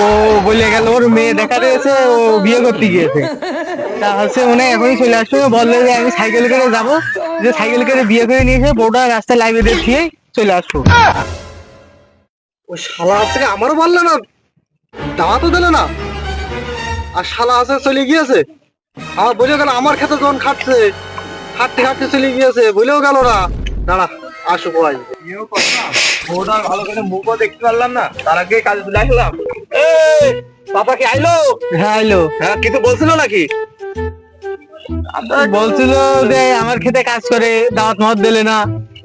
ও বলে গেল ওর মেয়ে দেখা দিয়েছে, ও বিয়ে করতে গিয়েছে। তা হচ্ছে মনে হয় এখনই চলে আসবে, বললে যে আমি সাইকেল করে যাবো, যে সাইকেল করে বিয়ে করে নিয়ে এসে বউটা রাস্তায় লাইব্রেরি দিয়ে চলে আসবো। ও শালা আজকে আমারও বললো না, দাওয়া তো দিল না, আর শালা আছে চলে গিয়েছে। আমার বলে গেল আমার খেতে যখন খাটছে, খাটতে খাটতে চলে গিয়েছে, বলেও গেল না। দাঁড়া আসো ভাই, ওটা ভালো করে মুখও দেখতে পারলাম না, তার আগে কাজে চলে আসলাম। পাপা কি আইলো? হ্যাঁ আইলো। হ্যাঁ, কিছু বলছিল নাকি? বলছিল যে আমার খেতে কাজ করে, দাওয়াত মত দিলে না।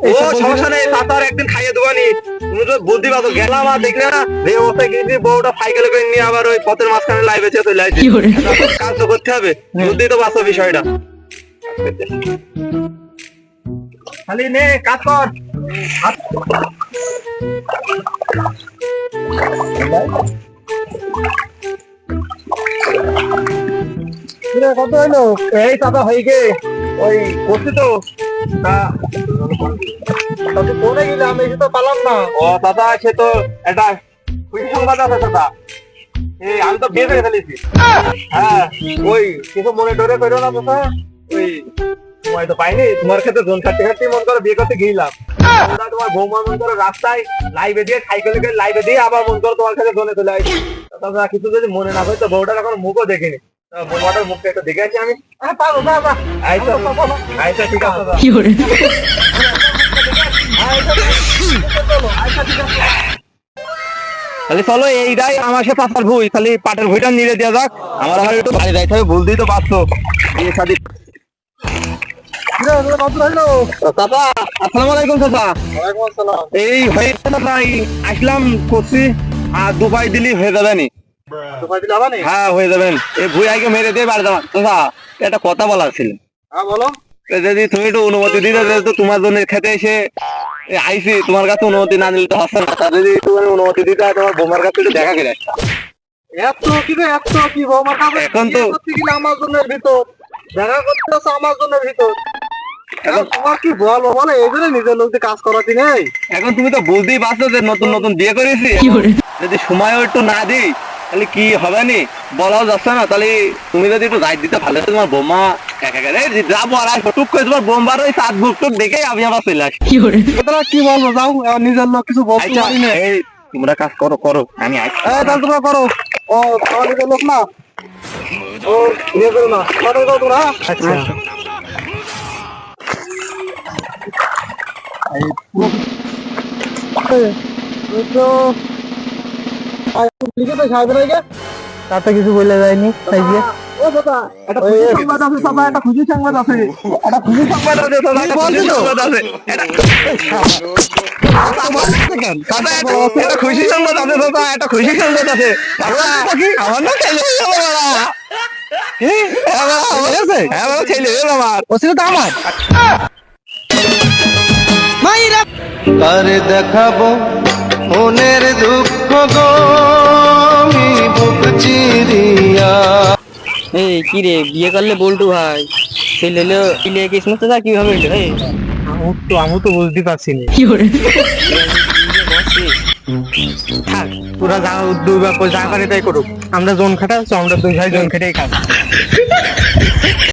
ও সমস্যা নেই, তাতার একদিন খাইয়ে দেবানি। তুমি তো বুদ্ধি পাতো, গেলাম আর দেখলে না যে ওতে গিয়ে বউটা সাইকেলে করে নিয়ে আবার ওই পথের মাঝখানে লাইভে চলে আসছে। কাজ তো করতে হবে, বুদ্ধি তো বাস্তব বিষয়টা। খালি নে কাজ কর। কত হইলো? এই চাপা হয়ে গে ওই করছি তো। কোনে গেলে আমি এসে তো পালাম না। ও দাদা, সে তো একটা খুশি সংবাদ আছে দাদা। এই আমি তো বিয়ে করে ফেলেছি। হ্যাঁ, ওই কিছু মনে ডরে করো না দাদা। ওই সময় তো পাইনি, তোমার ক্ষেত্রে জোন কাটতে কাটতে মন করে বিয়ে করতে গেলাম। তোমার বৌমা মন করো রাস্তায় লাইভে দিয়ে, সাইকেলে করে লাইভে দিয়ে আবার মন করো তোমার কাছে জোনে চলে আসি। দাদা কিছু যদি মনে না হয় তো বউটার এখন মুখও দেখিনি, বৌমাটার মুখটা একটু দেখে আছি আমি। পাবো বাবা, আচ্ছা আচ্ছা ঠিক আছে দাদা। তাহলে চলো, এইটাই আমার সাথে পাতার ভুই, খালি পাটের ভুইটা নিয়ে দেওয়া যাক। আমার আবার একটু বাড়ি যাইতে হবে, বুঝতেই তো পারছো। বিয়ে শাদী। চাচা আসসালামু আলাইকুম। চাচা এই হয়েছে না, আসলাম করছি, আর দুপাই দিলি হয়ে যাবে নি? হ্যাঁ হয়ে যাবেন। এই ভুই আগে মেরে দিয়ে বাড়ি যাবেন। চাচা একটা কথা বলার ছিল। হ্যাঁ বলো। যদি তুমি একটু অনুমতি দিতে, যেহেতু তোমার জন্য খেতে এসে আইসি, তোমার কাছে অনুমতি না নিলে তো হচ্ছে না। যদি তুমি অনুমতি দিতে, তোমার বোমার কাছে একটু দেখা করে আসতাম। এত কি রে, এত কি বৌমার কাছে এখন তো আমার জন্য ভিতর দেখা করতে হচ্ছে, আমার জন্য ভিতর। এখন তোমার কি বলবো বলে, এই জন্য নিজের লোক দিয়ে কাজ করাতে নেই। এখন তুমি তো বুঝতেই পারছো যে নতুন নতুন বিয়ে করেছি, যদি সময়ও একটু না দিই তাহলে কি হবে নি, বলাও যাচ্ছে না। তাহলে তুমি যদি একটু গাইড দিতে ভালো, তোমার বোমা যাবো আর আসবো, টুক করে তোমার বোমবার ওই সাত বুক টুক দেখে আমি আবার চলে আসি। কি বলবো, যাও, নিজের লোক কিছু বলতে পারি না। এই তোমরা কাজ করো করো, আমি আসছি। তাহলে তোমরা করো। ও তোমার নিজের লোক না, ও বিয়ে করো না, তোমরা। আচ্ছা তাতে কিছু বলে যায়নি। একটা খুশি সংবাদ আছে, একটা খুশি সংবাদ আছে, একটা খুশি সংবাদ আছে দাদা, একটা খুশি সংবাদ আছে। আমার না ছেলে আমার ছেলে আমার ওসিলে তো আমার তারে দেখাবো মনের দুঃখ গো, আমি বুক চিরিয়া। এই কি রে, বিয়ে করলে বলটু ভাই ছেলে ইলে কিসমত তা কিভাবে হইলো? আমি তো বুঝতে পারছি না। থাক, তোরা যা উদ্যোগ যা করে তাই করুক, আমরা জোন খাটাচ্ছ, আমরা দুই ভাই জোন খেটেই খাবো।